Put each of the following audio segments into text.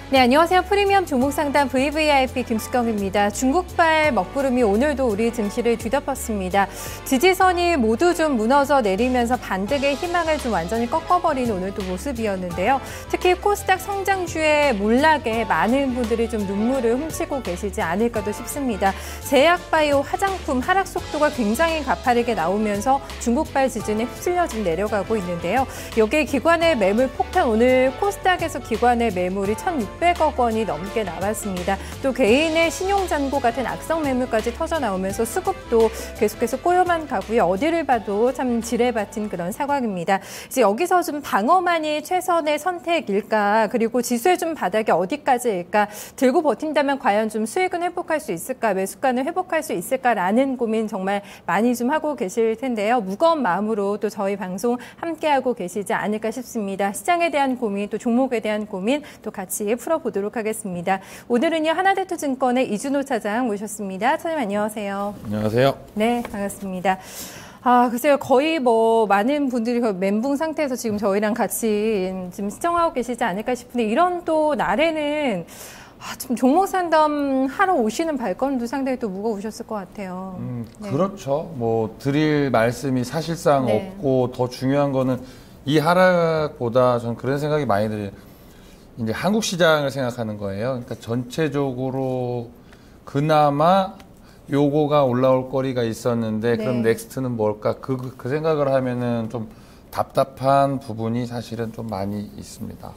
네, 안녕하세요. 프리미엄 종목상담 VVIP 김수경입니다. 중국발 먹구름이 오늘도 우리 증시를 뒤덮었습니다. 지지선이 모두 좀 무너져 내리면서 반등의 희망을 좀 완전히 꺾어버린 오늘도 모습이었는데요. 특히 코스닥 성장주의 몰락에 많은 분들이 좀 눈물을 훔치고 계시지 않을까도 싶습니다. 제약바이오, 화장품 하락 속도가 굉장히 가파르게 나오면서 중국발 지진에 휩쓸려 좀 내려가고 있는데요. 여기에 기관의 매물 폭탄, 오늘 코스닥에서 기관의 매물이 1,600억 원이 넘게 나왔습니다. 또 개인의 신용잔고 같은 악성 매물까지 터져 나오면서 수급도 계속해서 꼬여만 가고요. 어디를 봐도 참 지뢰밭인 그런 상황입니다. 이제 여기서 좀 방어만이 최선의 선택일까? 그리고 지수의 좀 바닥이 어디까지일까? 들고 버틴다면 과연 좀 수익은 회복할 수 있을까? 매수가는 회복할 수 있을까라는 고민 정말 많이 좀 하고 계실 텐데요. 무거운 마음으로 또 저희 방송 함께하고 계시지 않을까 싶습니다. 시장에 대한 고민, 또 종목에 대한 고민 또 같이 풀어보도록 하겠습니다. 오늘은요, 하나대투증권의 이준호 차장 모셨습니다. 차장님 안녕하세요. 안녕하세요. 네, 반갑습니다. 글쎄요, 거의 많은 분들이 멘붕 상태에서 지금 저희랑 같이 지금 시청하고 계시지 않을까 싶은데, 이런 또 날에는 좀 종목 상담 하러 오시는 발걸음도 상당히 또 무거우셨을 것 같아요. 네. 그렇죠. 드릴 말씀이 사실상 네. 없고, 더 중요한 거는 이 하락보다 저는 그런 생각이 많이 들어요. 이제 한국 시장을 생각하는 거예요. 그러니까 전체적으로 그나마 요거가 올라올 거리가 있었는데, 네. 그럼 넥스트는 뭘까? 그 생각을 하면은 좀 답답한 부분이 사실은 좀 많이 있습니다.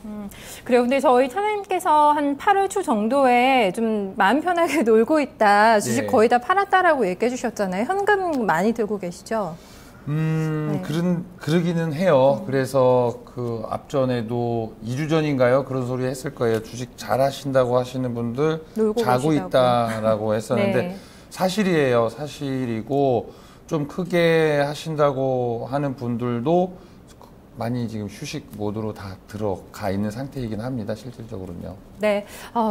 그래요. 근데 저희 차장님께서 한 8월 초 정도에 좀 마음 편하게 놀고 있다. 주식 네. 거의 다 팔았다라고 얘기해 주셨잖아요. 현금 많이 들고 계시죠? 네. 그러기는 해요. 그래서 그 앞전에도 2주 전인가요? 그런 소리 했을 거예요. 주식 잘 하신다고 하시는 분들 자고 계시다고. 있다라고 했었는데 네. 사실이에요. 사실이고 좀 크게 하신다고 하는 분들도 많이 지금 휴식 모드로 다 들어가 있는 상태이긴 합니다. 실질적으로는요. 네.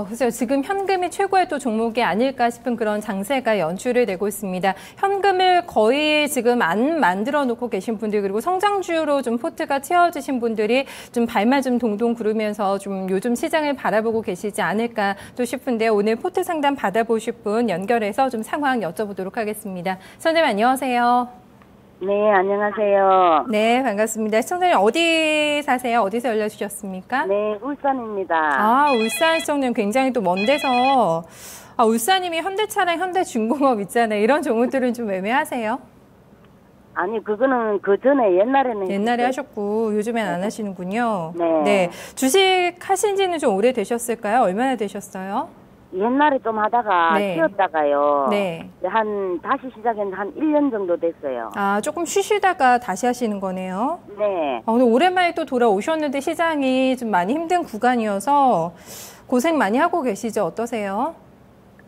글쎄요. 지금 현금이 최고의 또 종목이 아닐까 싶은 그런 장세가 연출이 되고 있습니다. 현금을 거의 지금 안 만들어 놓고 계신 분들, 그리고 성장주로 좀 포트가 채워지신 분들이 좀 발만 좀 동동 구르면서 좀 요즘 시장을 바라보고 계시지 않을까 또 싶은데, 오늘 포트 상담 받아보실 분 연결해서 좀 상황 여쭤보도록 하겠습니다. 선생님 안녕하세요. 네, 안녕하세요. 네, 반갑습니다. 시청자님 어디 사세요? 어디서 연락주셨습니까? 네, 울산입니다. 울산 시청자님 굉장히 또 먼 데서, 울산님이 현대차랑 현대중공업 있잖아요. 이런 종목들은 좀 애매하세요? 아니, 그거는 그 전에 옛날에 옛날에 하셨고 요즘엔 안 하시는군요. 네. 네. 주식 하신 지는 좀 오래 되셨을까요? 얼마나 되셨어요? 옛날에 좀 하다가 네. 쉬었다가요. 네. 다시 시작했는데 한 1년 정도 됐어요. 조금 쉬시다가 다시 하시는 거네요. 네. 오늘 오랜만에 또 돌아오셨는데 시장이 좀 많이 힘든 구간이어서 고생 많이 하고 계시죠? 어떠세요?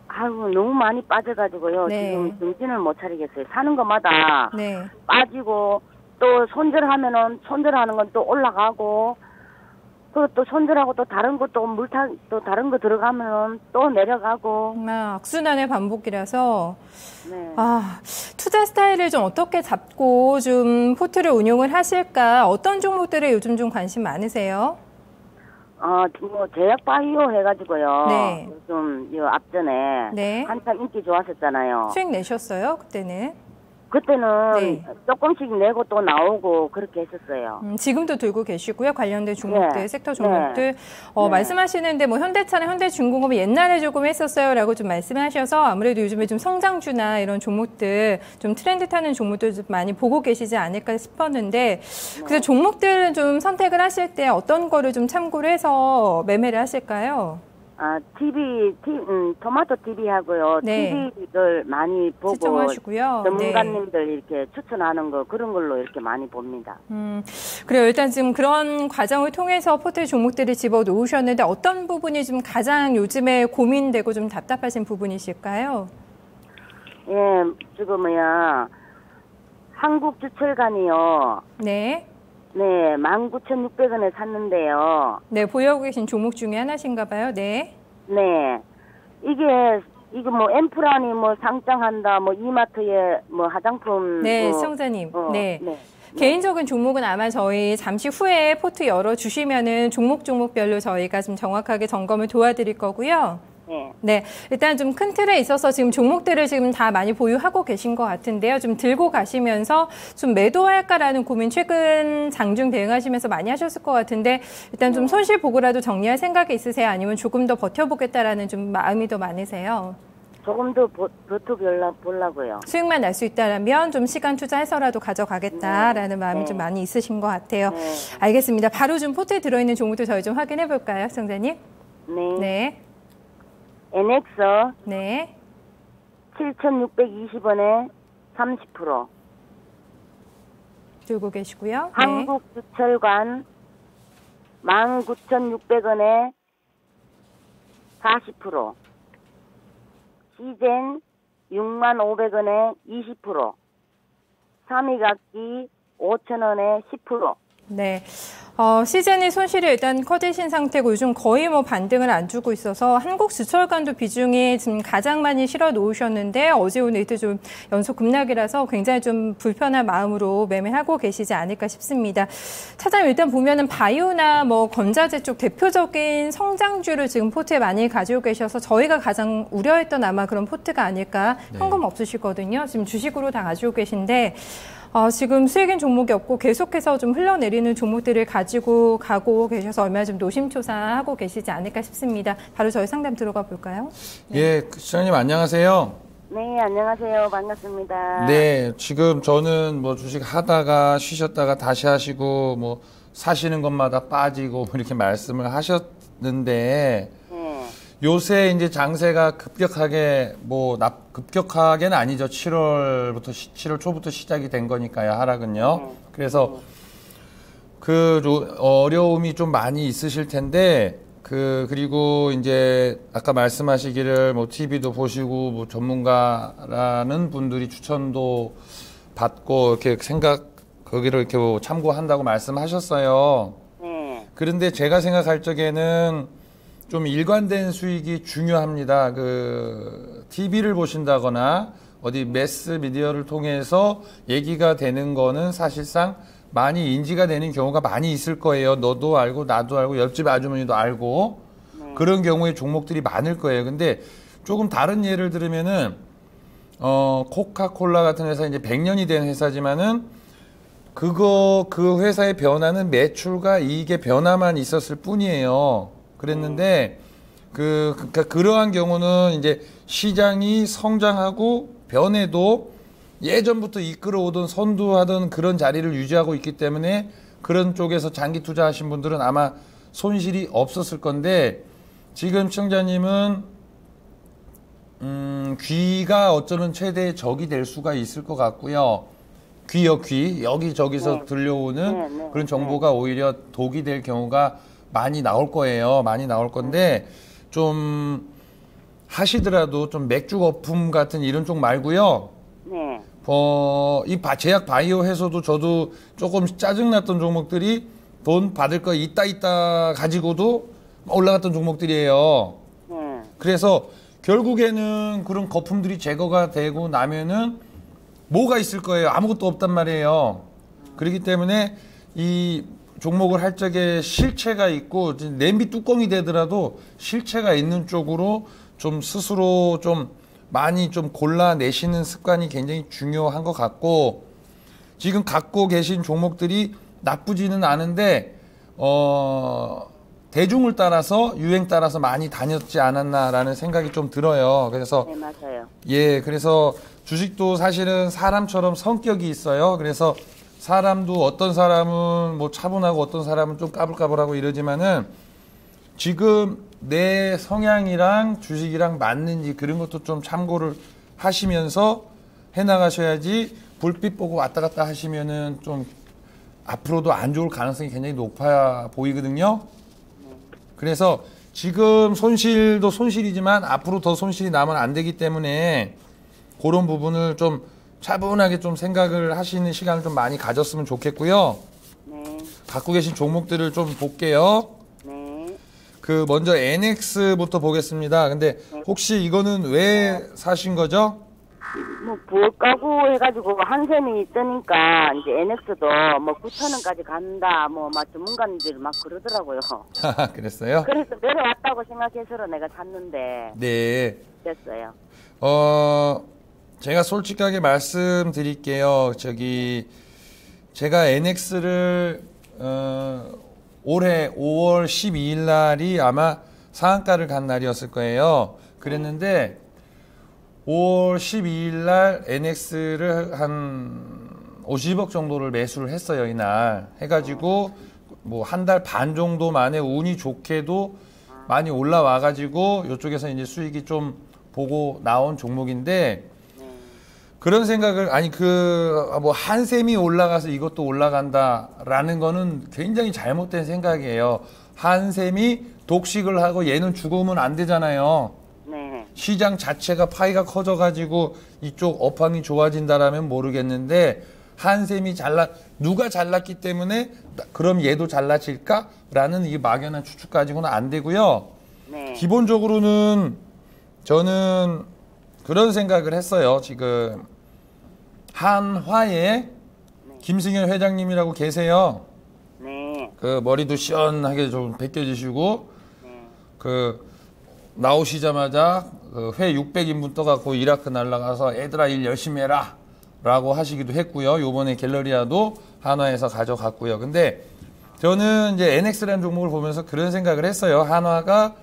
아이고, 너무 많이 빠져가지고요. 네. 지금 정신을 못 차리겠어요. 사는 것마다 네. 빠지고, 또 손절하면은 손절하는 건 또 올라가고, 또 손절하고 또 다른 것도 또 다른 거 들어가면 또 내려가고. 정말 악순환의 반복이라서. 네. 투자 스타일을 좀 어떻게 잡고 좀 포트를 운용을 하실까? 어떤 종목들에 요즘 좀 관심 많으세요? 제약 바이오 해가지고요. 네. 좀 앞전에 네. 한참 인기 좋았었잖아요. 수익 내셨어요? 그때는? 그때는 네. 조금씩 내고 또 나오고 그렇게 했었어요. 지금도 들고 계시고요. 관련된 종목들, 네. 섹터 종목들. 네. 말씀하시는데 현대차나 현대중공업이 옛날에 조금 했었어요라고 좀 말씀하셔서 아무래도 요즘에 좀 성장주나 이런 종목들, 좀 트렌드 타는 종목들 좀 많이 보고 계시지 않을까 싶었는데, 그래서 종목들은 좀 선택을 하실 때 어떤 거를 좀 참고를 해서 매매를 하실까요? 토마토 TV 하고요. 네. TV를 많이 보고 시청하시고요. 전문가님들 이렇게 추천하는 거 그런 걸로 이렇게 많이 봅니다. 그래요. 일단 지금 그런 과정을 통해서 포트의 종목들을 집어 놓으셨는데 어떤 부분이 좀 가장 요즘에 고민되고 좀 답답하신 부분이실까요? 예, 지금 한국주철관이요. 네. 네, 19,600원에 샀는데요. 네, 보유하고 계신 종목 중에 하나신가 봐요. 네. 네. 이거 엠프란이 상장한다, 이마트에 화장품. 네, 시청자님. 네. 네. 개인적인 종목은 아마 저희 잠시 후에 포트 열어주시면은 종목별로 저희가 좀 정확하게 점검을 도와드릴 거고요. 네. 네, 일단 좀 큰 틀에 있어서 지금 종목들을 지금 다 많이 보유하고 계신 것 같은데요. 좀 들고 가시면서 좀 매도할까라는 고민 최근 장중 대응하시면서 많이 하셨을 것 같은데 일단 좀 손실 보고라도 정리할 생각이 있으세요? 아니면 조금 더 버텨보겠다라는 좀 마음이 더 많으세요? 조금 더 버텨보려고요. 수익만 날 수 있다면 좀 시간 투자해서라도 가져가겠다라는 마음이 좀 많이 있으신 것 같아요. 네. 알겠습니다. 바로 좀 포트에 들어있는 종목도 저희 좀 확인해 볼까요, 시청자님? 네. 네. NX 네. 7,620원에 30%. 들고 계시고요. 네. 한국주철관 19,600원에 40%. 시젠 65,500원에 20%. 삼위각기 5,000원에 10%. 네. 시즌이 손실이 일단 커지신 상태고 요즘 거의 뭐 반등을 안 주고 있어서 한국주철관도 비중이 지금 가장 많이 실어 놓으셨는데 어제 오늘 이틀 좀 연속 급락이라서 굉장히 좀 불편한 마음으로 매매하고 계시지 않을까 싶습니다. 차장님 일단 보면은 바이오나 뭐 건자재 쪽 대표적인 성장주를 지금 포트에 많이 가지고 계셔서 저희가 가장 우려했던 아마 그런 포트가 아닐까. 현금 없으시거든요. 지금 주식으로 다 가지고 계신데 지금 수익인 종목이 없고 계속해서 좀 흘러내리는 종목들을 가지고 가고 계셔서 얼마나 좀 노심초사하고 계시지 않을까 싶습니다. 바로 저희 상담 들어가 볼까요? 네. 예, 시장님 안녕하세요. 네, 안녕하세요. 반갑습니다. 네, 지금 저는 뭐 주식 하다가 쉬셨다가 다시 하시고 뭐 사시는 것마다 빠지고 이렇게 말씀을 하셨는데 요새 이제 장세가 급격하게 급격하게는 아니죠. 7월 초부터 시작이 된 거니까요. 하락은요. 그래서 어려움이 좀 많이 있으실 텐데 그리고 이제 아까 말씀하시기를 뭐 TV도 보시고 뭐 전문가라는 분들이 추천도 받고 이렇게 거기를 이렇게 참고한다고 말씀하셨어요. 네. 그런데 제가 생각할 적에는 좀 일관된 수익이 중요합니다. TV를 보신다거나 어디 매스 미디어를 통해서 얘기가 되는 거는 사실상 많이 인지가 되는 경우가 많이 있을 거예요. 너도 알고 나도 알고 옆집 아주머니도 알고 그런 경우에 종목들이 많을 거예요. 근데 조금 다른 예를 들으면은 코카콜라 같은 회사 이제 100년이 된 회사지만은 그 회사의 변화는 매출과 이익의 변화만 있었을 뿐이에요. 그랬는데 그러니까 그러한 경우는 이제 시장이 성장하고 변해도 예전부터 이끌어오던 선두하던 그런 자리를 유지하고 있기 때문에 그런 쪽에서 장기 투자하신 분들은 아마 손실이 없었을 건데 지금 시청자님은 귀가 어쩌면 최대의 적이 될 수가 있을 것 같고요. 귀 여기저기서 들려오는 그런 정보가 오히려 독이 될 경우가 많이 나올 거예요. 많이 나올 건데 좀 하시더라도 좀 맥주 거품 같은 이런 쪽 말고요. 네. 이 제약 바이오 회사도 저도 조금 짜증났던 종목들이 돈 받을 거 있다 가지고도 올라갔던 종목들이에요. 네. 그래서 결국에는 그런 거품들이 제거가 되고 나면은 뭐가 있을 거예요. 아무것도 없단 말이에요. 그렇기 때문에 이 종목을 할 적에 실체가 있고 냄비 뚜껑이 되더라도 실체가 있는 쪽으로 좀 스스로 좀 많이 좀 골라내시는 습관이 굉장히 중요한 것 같고 지금 갖고 계신 종목들이 나쁘지는 않은데 대중을 따라서 유행 따라서 많이 다녔지 않았나라는 생각이 좀 들어요. 그래서 네, 맞아요. 예, 그래서 주식도 사실은 사람처럼 성격이 있어요. 그래서 사람도 어떤 사람은 뭐 차분하고 어떤 사람은 좀 까불까불하고 이러지만은 지금 내 성향이랑 주식이랑 맞는지 그런 것도 좀 참고를 하시면서 해나가셔야지 불빛 보고 왔다 갔다 하시면은 좀 앞으로도 안 좋을 가능성이 굉장히 높아 보이거든요. 그래서 지금 손실도 손실이지만 앞으로 더 손실이 나면 안 되기 때문에 그런 부분을 좀 차분하게 좀 생각을 하시는 시간을 좀 많이 가졌으면 좋겠고요. 네. 갖고 계신 종목들을 좀 볼게요. 네. 먼저 NX부터 보겠습니다. 근데 혹시 이거는 왜 사신 거죠? 뭐 부엌 가구 해가지고 한샘이 뜨니까 이제 NX도 뭐 9,000원까지 간다 뭐 막 전문가님들이 막 그러더라고요. 그랬어요? 그래서 내려왔다고 생각해서 내가 샀는데 네. 됐어요. 제가 솔직하게 말씀드릴게요. 제가 NX를 올해 5월 12일 날이 아마 상한가를 간 날이었을 거예요. 그랬는데 5월 12일 날 NX를 한 50억 정도를 매수를 했어요. 이날 해가지고 뭐 한 달 반 정도 만에 운이 좋게도 많이 올라와가지고 이쪽에서 이제 수익이 좀 보고 나온 종목인데 그런 생각을 뭐 한샘이 올라가서 이것도 올라간다라는 거는 굉장히 잘못된 생각이에요. 한샘이 독식을 하고 얘는 죽으면 안 되잖아요. 네. 시장 자체가 파이가 커져가지고 이쪽 업황이 좋아진다라면 모르겠는데 한샘이 누가 잘났기 때문에 그럼 얘도 잘나질까라는 이 막연한 추측 가지고는 안 되고요. 네. 기본적으로는 저는 그런 생각을 했어요. 지금 한화에 김승현 회장님이라고 계세요. 네. 그 머리도 시원하게 좀 벗겨지시고 네. 그 나오시자마자 회 600인분 떠갖고 이라크 날라가서 애들아 일 열심히 해라 라고 하시기도 했고요. 요번에 갤러리아도 한화에서 가져갔고요. 근데 저는 이제 NX라는 종목을 보면서 그런 생각을 했어요. 한화가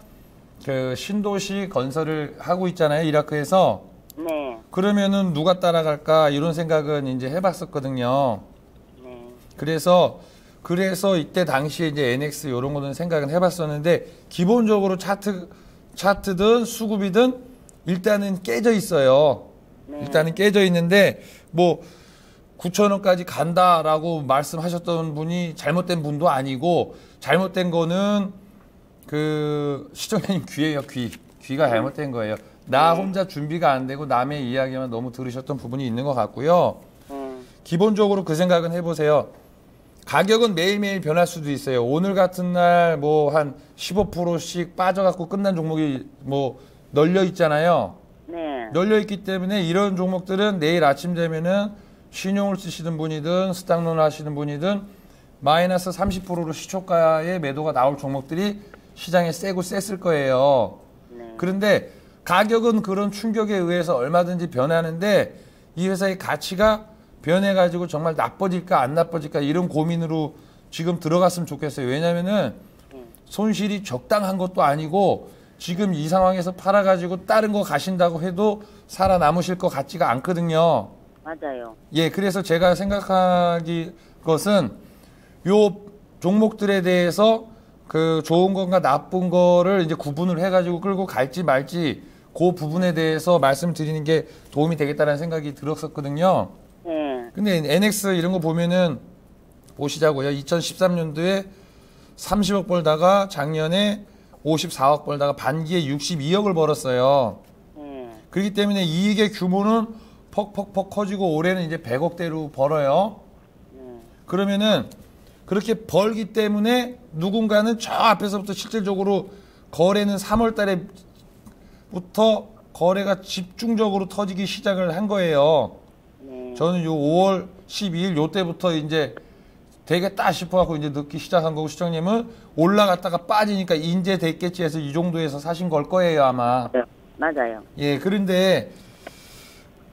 그 신도시 건설을 하고 있잖아요. 이라크에서. 네. 그러면은 누가 따라갈까 이런 생각은 이제 해봤었거든요. 네. 그래서 이때 당시에 이제 NX 이런 거는 생각은 해봤었는데 기본적으로 차트든 수급이든 일단은 깨져 있어요. 네. 일단은 깨져 있는데 뭐 9,000원까지 간다라고 말씀하셨던 분이 잘못된 분도 아니고 잘못된 거는 그 시청자님 귀예요. 귀가 잘못된 거예요. 나 혼자 준비가 안 되고 남의 이야기만 너무 들으셨던 부분이 있는 것 같고요. 기본적으로 그 생각은 해보세요. 가격은 매일매일 변할 수도 있어요. 오늘 같은 날 뭐 한 15%씩 빠져갖고 끝난 종목이 뭐 널려 있잖아요. 네. 널려 있기 때문에 이런 종목들은 내일 아침 되면은 신용을 쓰시는 분이든 스탁론 하시는 분이든 마이너스 30%로 시초가의 매도가 나올 종목들이 시장에 세고 셌을 거예요. 네. 그런데 가격은 그런 충격에 의해서 얼마든지 변하는데 이 회사의 가치가 변해가지고 정말 나빠질까 안 나빠질까 이런 고민으로 지금 들어갔으면 좋겠어요. 왜냐면은 손실이 적당한 것도 아니고 지금 이 상황에서 팔아가지고 다른 거 가신다고 해도 살아남으실 것 같지가 않거든요. 맞아요. 예, 그래서 제가 생각하기 것은 요 종목들에 대해서 그 좋은 건가 나쁜 거를 이제 구분을 해가지고 끌고 갈지 말지 그 부분에 대해서 말씀드리는 게 도움이 되겠다는 생각이 들었었거든요. 네. 근데 NX 이런 거 보면은 보시자고요. 2013년도에 30억 벌다가 작년에 54억 벌다가 반기에 62억을 벌었어요. 네. 그렇기 때문에 이익의 규모는 퍽퍽퍽 커지고 올해는 이제 100억대로 벌어요. 그러면은 그렇게 벌기 때문에 누군가는 저 앞에서부터 실질적으로 거래는 3월 달에부터 거래가 집중적으로 터지기 시작을 한 거예요. 네. 저는 요 5월 12일 요 때부터 이제 되겠다 싶어갖고 이제 넣기 시작한 거고 시청님은 올라갔다가 빠지니까 인제 됐겠지 해서 이 정도에서 사신 걸 거예요 아마. 맞아요. 예, 그런데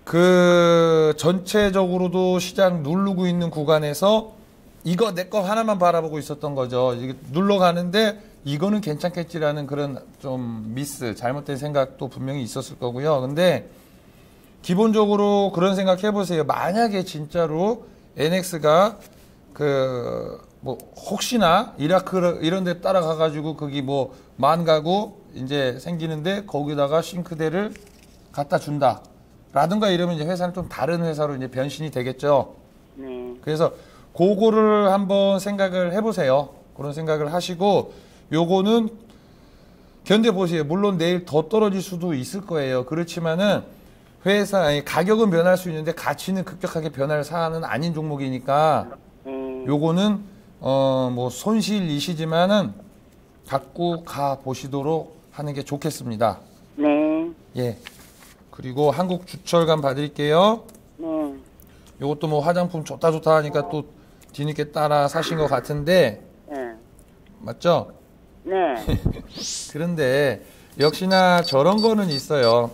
그 전체적으로도 시장 누르고 있는 구간에서 이거 내 거 하나만 바라보고 있었던 거죠. 이게 눌러가는데 이거는 괜찮겠지라는 그런 좀 미스, 잘못된 생각도 분명히 있었을 거고요. 근데 기본적으로 그런 생각 해보세요. 만약에 진짜로 NX가 뭐 혹시나 이라크 이런 데 따라가가지고 거기 뭐 만 가구 이제 생기는데 거기다가 싱크대를 갖다 준다. 라든가 이러면 이제 회사는 좀 다른 회사로 이제 변신이 되겠죠. 네. 그래서 그거를 한번 생각을 해보세요. 그런 생각을 하시고 요거는 견뎌보세요. 물론 내일 더 떨어질 수도 있을 거예요. 그렇지만은 가격은 변할 수 있는데 가치는 급격하게 변할 사안은 아닌 종목이니까 요거는 뭐 손실이시지만은 갖고 가 보시도록 하는 게 좋겠습니다. 네. 예. 그리고 한국주철간 봐드릴게요. 네. 요것도 뭐 화장품 좋다 하니까 또 뒤늦게 따라 사신 것 같은데 네. 맞죠? 네. 그런데 역시나 저런 거는 있어요.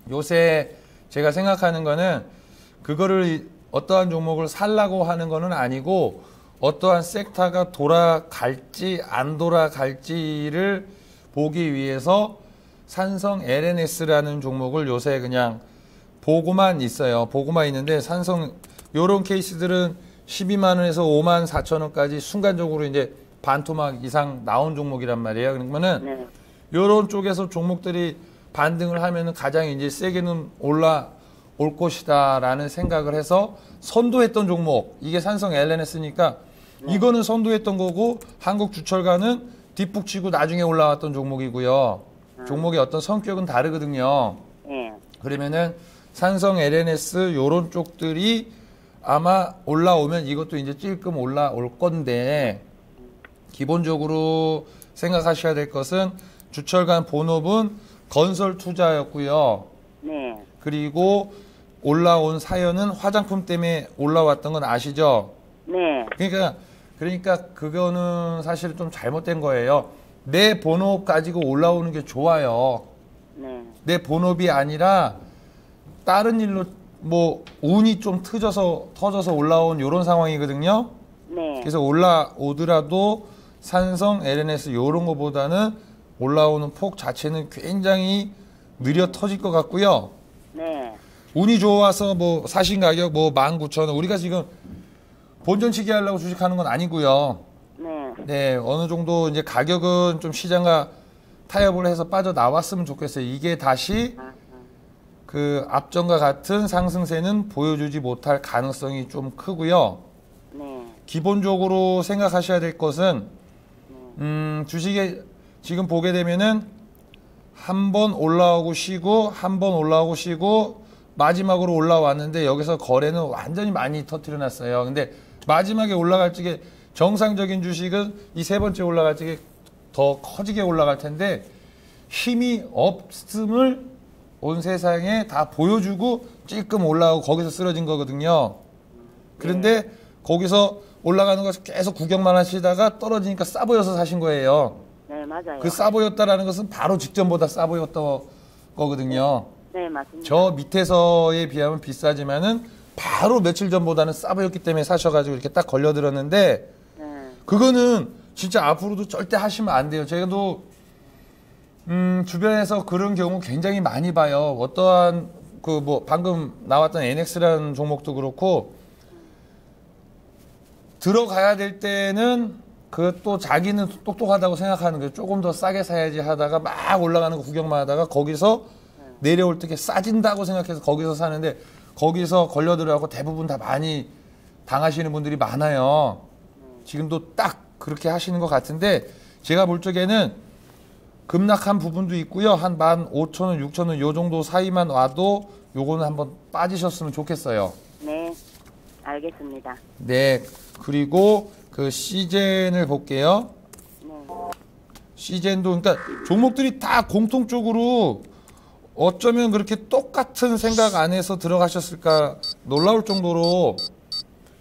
요새 제가 생각하는 거는 그거를 어떠한 종목을 살라고 하는 거는 아니고 어떠한 섹터가 돌아갈지 안 돌아갈지를 보기 위해서 산성 LNS라는 종목을 요새 그냥 보고만 있어요. 보고만 있는데 산성 요런 케이스들은 12만 원에서 5만 4천 원까지 순간적으로 이제 반토막 이상 나온 종목이란 말이에요. 그러면은 네. 요런 쪽에서 종목들이 반등을 하면은 가장 이제 세게는 올라올 것이다라는 생각을 해서 선도했던 종목. 이게 산성 LNS니까 이거는 선도했던 거고 한국주철가는 뒷북치고 나중에 올라왔던 종목이고요. 종목의 어떤 성격은 다르거든요. 네. 그러면은 산성 LNS 요런 쪽들이 아마 올라오면 이것도 이제 찔끔 올라올 건데 기본적으로 생각하셔야 될 것은 주철간 본업은 건설 투자였고요. 네. 그리고 올라온 사연은 화장품 때문에 올라왔던 건 아시죠? 네. 그러니까 그거는 사실 좀 잘못된 거예요. 내 본업 가지고 올라오는 게 좋아요. 네. 내 본업이 아니라 다른 일로 뭐 운이 좀 터져서 올라온 이런 상황이거든요. 네. 그래서 올라오더라도 산성, LNS 이런 거보다는 올라오는 폭 자체는 굉장히 느려 터질 것 같고요. 네. 운이 좋아서 뭐 사신 가격 뭐 19,000원 우리가 지금 본전치기 하려고 주식하는 건 아니고요. 네. 네, 어느 정도 이제 가격은 좀 시장과 타협을 해서 빠져나왔으면 좋겠어요. 이게 다시 그 앞전과 같은 상승세는 보여주지 못할 가능성이 좀 크고요. 네. 기본적으로 생각하셔야 될 것은 주식에 지금 보게 되면은 한 번 올라오고 쉬고 한 번 올라오고 쉬고 마지막으로 올라왔는데 여기서 거래는 완전히 많이 터뜨려 놨어요. 근데 마지막에 올라갈 적에 정상적인 주식은 이 세 번째 올라갈 적에 더 커지게 올라갈 텐데 힘이 없음을 온 세상에 다 보여주고 찔끔 올라오고 거기서 쓰러진 거거든요. 그런데 거기서 올라가는 거 계속 구경만 하시다가 떨어지니까 싸 보여서 사신 거예요. 네, 맞아요. 그 싸 보였다라는 것은 바로 직전보다 싸 보였던 거거든요. 네, 맞습니다. 저 밑에서에 비하면 비싸지만은 바로 며칠 전보다는 싸 보였기 때문에 사셔가지고 이렇게 딱 걸려들었는데 네. 그거는 진짜 앞으로도 절대 하시면 안 돼요. 제가도 주변에서 그런 경우 굉장히 많이 봐요. 어떠한 그 뭐 방금 나왔던 NX라는 종목도 그렇고 들어가야 될 때는 그 또 자기는 똑똑하다고 생각하는 거예요. 조금 더 싸게 사야지 하다가 막 올라가는 거 구경만 하다가 거기서 내려올 때 싸진다고 생각해서 거기서 사는데 거기서 걸려들어가고 대부분 다 많이 당하시는 분들이 많아요. 지금도 딱 그렇게 하시는 것 같은데 제가 볼 적에는 급락한 부분도 있고요. 한 15,000원, 6,000원 요 정도 사이만 와도 요거는 한번 빠지셨으면 좋겠어요. 네. 알겠습니다. 네. 그리고 그 시젠을 볼게요. 네. 시젠도 그러니까 종목들이 다 공통적으로 어쩌면 그렇게 똑같은 생각 안에서 들어가셨을까 놀라울 정도로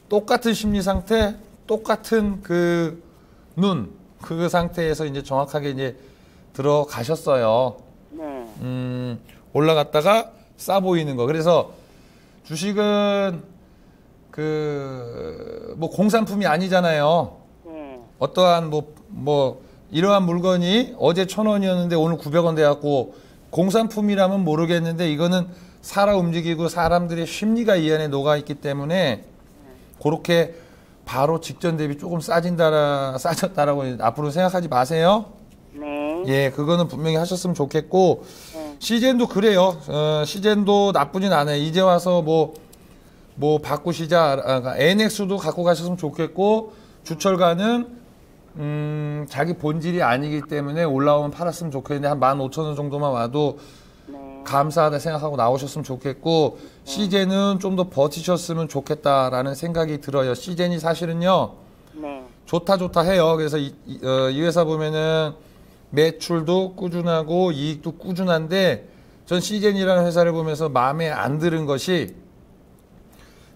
똑같은 심리 상태, 똑같은 그 상태에서 이제 정확하게 이제 들어가셨어요. 네. 올라갔다가 싸 보이는 거. 그래서 주식은 뭐 공산품이 아니잖아요. 네. 어떠한 뭐 이러한 물건이 어제 1,000원이었는데 오늘 900원 돼갖고 공산품이라면 모르겠는데 이거는 살아 움직이고 사람들의 심리가 이 안에 녹아있기 때문에 그렇게 바로 직전 대비 조금 싸졌다라고 앞으로 생각하지 마세요. 네. 예, 그거는 분명히 하셨으면 좋겠고 네. 시젠도 그래요. 시젠도 나쁘진 않아요. 이제 와서 뭐 바꾸시자. NX도 갖고 가셨으면 좋겠고 주철가는 자기 본질이 아니기 때문에 올라오면 팔았으면 좋겠는데 한 15,000원 정도만 와도 네. 감사하다 생각하고 나오셨으면 좋겠고 시젠은 좀 더 버티셨으면 좋겠다라는 생각이 들어요. 시젠이 사실은요. 네. 좋다 해요. 그래서 이 회사 보면은 매출도 꾸준하고 이익도 꾸준한데 전 시젠이라는 회사를 보면서 마음에 안 드는 것이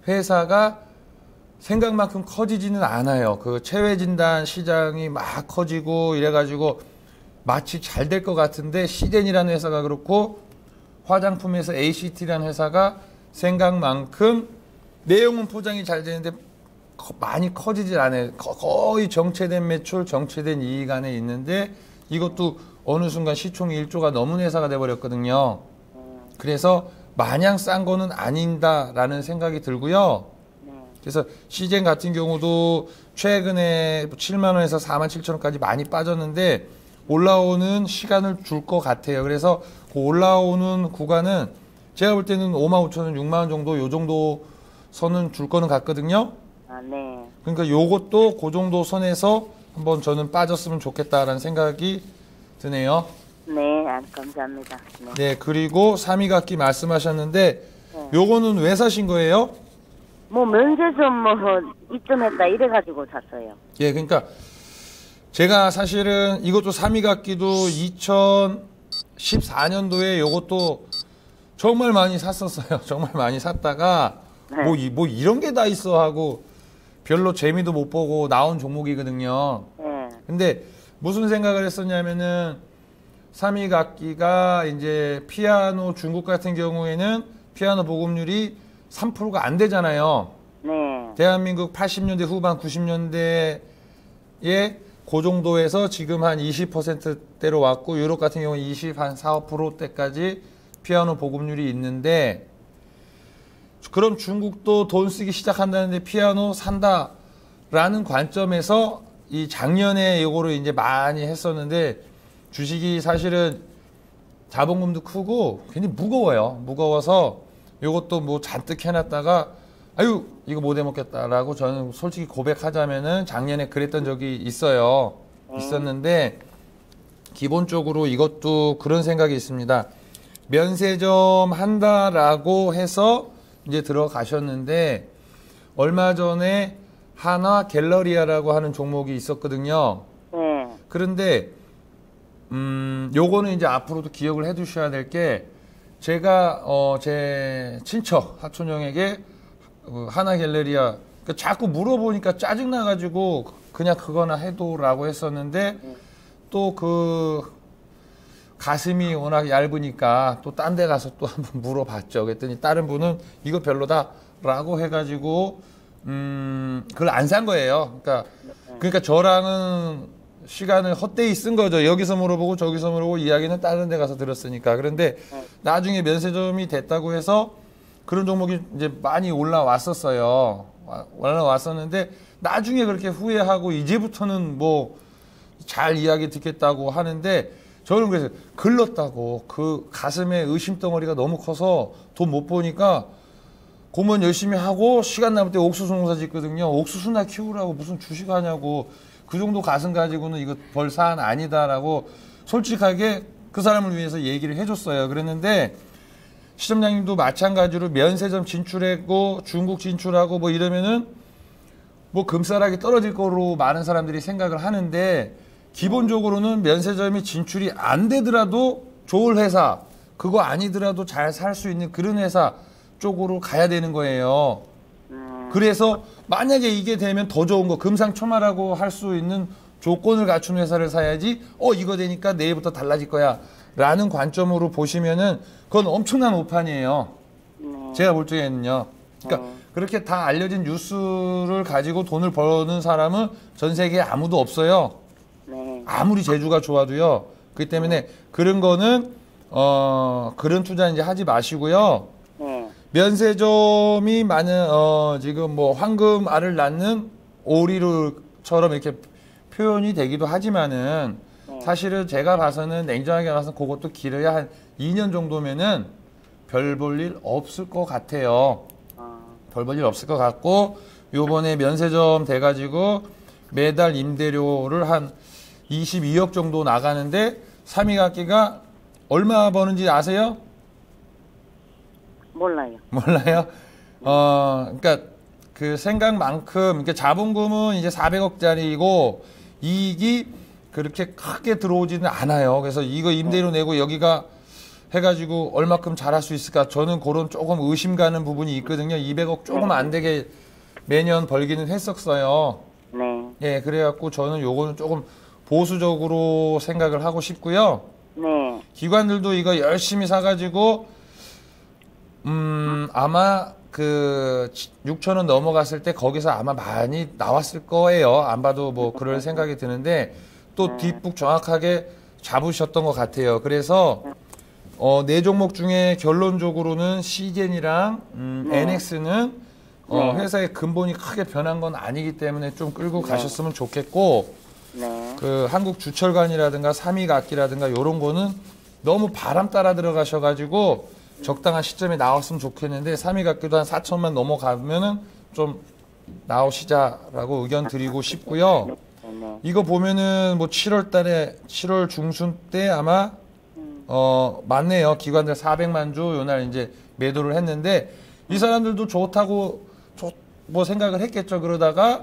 회사가 생각만큼 커지지는 않아요. 그 체외진단 시장이 막 커지고 이래가지고 마치 잘 될 것 같은데 시젠이라는 회사가 그렇고 화장품에서 ACT라는 회사가 생각만큼 내용은 포장이 잘 되는데 많이 커지질 않아요. 거의 정체된 매출, 정체된 이익 안에 있는데 이것도 어느 순간 시총이 1조가 넘은 회사가 돼버렸거든요. 그래서 마냥 싼 거는 아닌다라는 생각이 들고요. 그래서 시젠 같은 경우도 최근에 7만 원에서 4만 7천 원까지 많이 빠졌는데 올라오는 시간을 줄 것 같아요. 그래서 그 올라오는 구간은 제가 볼 때는 5만 5천 원, 6만 원 정도 요 정도 선은 줄 거는 같거든요. 네. 그러니까 요것도 그 정도 선에서 한번 저는 빠졌으면 좋겠다라는 생각이 드네요. 네, 감사합니다. 네, 그리고 삼위각기 말씀하셨는데 요거는 왜 사신 거예요? 뭐 면세점 뭐 입점했다 이래가지고 샀어요. 예, 그러니까 제가 사실은 이것도 삼위각기도 2014년도에 요것도 정말 많이 샀었어요. 정말 많이 샀다가 뭐 이런 게 다 있어 하고 별로 재미도 못 보고 나온 종목이거든요. 근데 무슨 생각을 했었냐면은 삼위각기가 이제 피아노 중국 같은 경우에는 피아노 보급률이 3%가 안 되잖아요. 네. 대한민국 80년대 후반 90년대에 그 정도에서 지금 한 20%대로 왔고 유럽 같은 경우는 24, 5%대까지 피아노 보급률이 있는데 그럼 중국도 돈 쓰기 시작한다는데 피아노 산다라는 관점에서 이 작년에 이거를 이제 많이 했었는데 주식이 사실은 자본금도 크고 굉장히 무거워요. 무거워서 이것도 뭐 잔뜩 해놨다가 아유 이거 못 해먹겠다라고 저는 솔직히 고백하자면은 작년에 그랬던 적이 있어요. 있었는데 기본적으로 이것도 그런 생각이 있습니다. 면세점 한다라고 해서 이제 들어가셨는데 얼마 전에 하나 갤러리아라고 하는 종목이 있었거든요. 그런데 요거는 이제 앞으로도 기억을 해 두셔야 될 게 제가 제 친척 사촌형에게 하나 갤러리아 자꾸 물어보니까 짜증나가지고 그냥 그거나 해도라고 했었는데 또 그 가슴이 워낙 얇으니까 또 딴 데 가서 또 한번 물어봤죠. 그랬더니 다른 분은 이거 별로다라고 해가지고 그걸 안 산 거예요. 그러니까 저랑은 시간을 헛되이 쓴 거죠. 여기서 물어보고 저기서 물어보고 이야기는 다른 데 가서 들었으니까. 그런데 나중에 면세점이 됐다고 해서 그런 종목이 이제 많이 올라왔었어요. 올라왔었는데 나중에 그렇게 후회하고 이제부터는 뭐 잘 이야기 듣겠다고 하는데 저는 그래서 글렀다고 그 가슴에 의심덩어리가 너무 커서 돈 못 버니까 공무원 열심히 하고 시간 남을 때 옥수수 농사 짓거든요. 옥수수나 키우라고 무슨 주식하냐고 그 정도 가슴 가지고는 이거 벌 사안 아니다라고 솔직하게 그 사람을 위해서 얘기를 해줬어요. 그랬는데 시점장님도 마찬가지로 면세점 진출했고 중국 진출하고 뭐 이러면은 뭐 금싸라기 떨어질 거로 많은 사람들이 생각을 하는데 기본적으로는 면세점이 진출이 안 되더라도 좋을 회사 그거 아니더라도 잘 살 수 있는 그런 회사 쪽으로 가야 되는 거예요. 그래서 만약에 이게 되면 더 좋은 거 금상첨화라고 할 수 있는 조건을 갖춘 회사를 사야지 이거 되니까 내일부터 달라질 거야 라는 관점으로 보시면은 그건 엄청난 오판이에요. 제가 볼 적에는요. 그러니까 그렇게 다 알려진 뉴스를 가지고 돈을 버는 사람은 전 세계에 아무도 없어요. 아무리 재주가 좋아도요. 그렇기 때문에 그런 거는 그런 투자 이제 하지 마시고요. 면세점이 많은 지금 뭐 황금알을 낳는 오리를처럼 이렇게 표현이 되기도 하지만은 사실은 제가 봐서는 냉정하게 봐서 그것도 길어야 한 2년 정도면은 별 볼 일 없을 것 같아요. 별 볼 일 없을 것 같고 요번에 면세점 돼가지고 매달 임대료를 한 22억 정도 나가는데 삼위각기가 얼마 버는지 아세요? 몰라요. 몰라요? 그러니까 그 생각만큼 그러니까 자본금은 이제 400억짜리이고 이익이 그렇게 크게 들어오지는 않아요. 그래서 이거 임대료 내고 여기가 해가지고 얼마큼 잘할 수 있을까? 저는 그런 조금 의심 가는 부분이 있거든요. 200억 조금 안 되게 매년 벌기는 했었어요. 네. 예, 그래갖고 저는 요거는 조금 보수적으로 생각을 하고 싶고요. 네. 기관들도 이거 열심히 사가지고, 아마 그 6천 원 넘어갔을 때 거기서 아마 많이 나왔을 거예요. 안 봐도 뭐 그럴 생각이 드는데 또 뒷북 정확하게 잡으셨던 것 같아요. 그래서 네 종목 중에 결론적으로는 시젠이랑 NX는 회사의 근본이 크게 변한 건 아니기 때문에 좀 끌고 가셨으면 좋겠고 네. 그 한국주철관이라든가 삼익악기라든가 이런 거는 너무 바람 따라 들어가셔가지고 적당한 시점에 나왔으면 좋겠는데 삼익악기도 한 4천만 넘어가면은 좀 나오시자라고 의견 드리고 싶고요. 네. 이거 보면은 뭐 7월 달에 7월 중순 때 아마 맞네요. 기관들 400만 주 요날 이제 매도를 했는데 이 사람들도 좋다고 뭐 생각을 했겠죠. 그러다가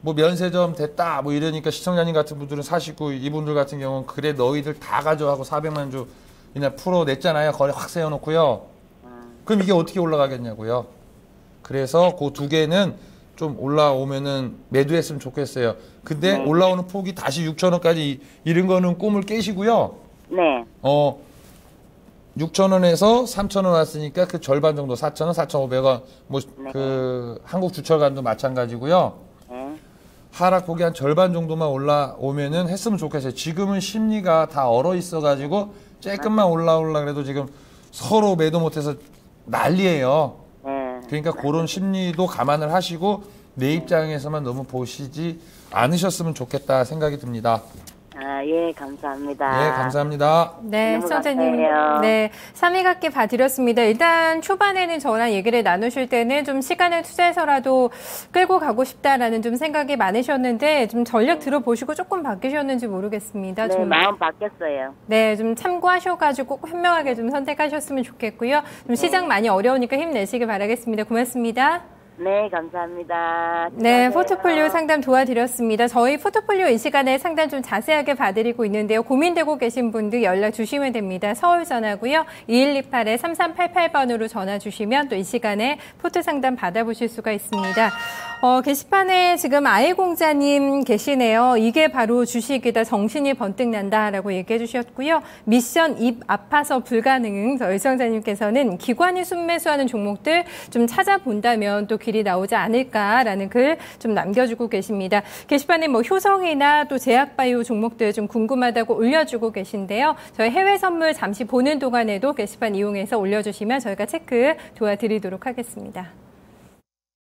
뭐 면세점 됐다 뭐 이러니까 시청자님 같은 분들은 사시고 이분들 같은 경우는 그래 너희들 다 가져가고 400만 주 이날 풀어냈잖아요. 거래 확 세워놓고요. 그럼 이게 어떻게 올라가겠냐고요. 그래서 그 두 개는 좀 올라오면은 매도했으면 좋겠어요. 근데 올라오는 폭이 다시 6천 원까지 이런 거는 꿈을 깨시고요. 네. 6천 원에서 3천 원 왔으니까 그 절반 정도 4천 원, 4,500원 뭐 그 한국주철관도 마찬가지고요. 네. 하락폭이 한 절반 정도만 올라오면은 했으면 좋겠어요. 지금은 심리가 다 얼어 있어가지고 조금만 올라오려 그래도 지금 서로 매도 못해서 난리예요. 네. 그러니까 그런 심리도 감안을 하시고 내 입장에서만 너무 보시지 않으셨으면 좋겠다 생각이 듭니다. 아, 예, 감사합니다. 예, 감사합니다. 네, 너무 시청자님. 감사해요. 네, 3위각기 봐드렸습니다. 일단 초반에는 저랑 얘기를 나누실 때는 좀 시간을 투자해서라도 끌고 가고 싶다라는 좀 생각이 많으셨는데 좀 전략 들어보시고 조금 바뀌셨는지 모르겠습니다. 네, 좀 마음 바뀌었어요. 네, 좀 참고하셔가지고 꼭 현명하게 좀 선택하셨으면 좋겠고요. 좀 시장 많이 어려우니까 힘내시길 바라겠습니다. 고맙습니다. 네, 감사합니다. 네, 수고하세요. 포트폴리오 상담 도와드렸습니다. 저희 포트폴리오 이 시간에 상담 좀 자세하게 봐드리고 있는데요. 고민되고 계신 분들 연락 주시면 됩니다. 서울 전화고요. 2128-3388번으로 전화 주시면 또 이 시간에 포트 상담 받아보실 수가 있습니다. 게시판에 지금 아이공자님 계시네요. 이게 바로 주식이다. 정신이 번뜩 난다라고 얘기해 주셨고요. 미션 입 아파서 불가능. 저희 시청자님께서는 기관이 순매수하는 종목들 좀 찾아본다면 또 길이 나오지 않을까라는 글 좀 남겨주고 계십니다. 게시판에 뭐 효성이나 또 제약바이오 종목들 좀 궁금하다고 올려주고 계신데요. 저희 해외 선물 잠시 보는 동안에도 게시판 이용해서 올려주시면 저희가 체크 도와드리도록 하겠습니다.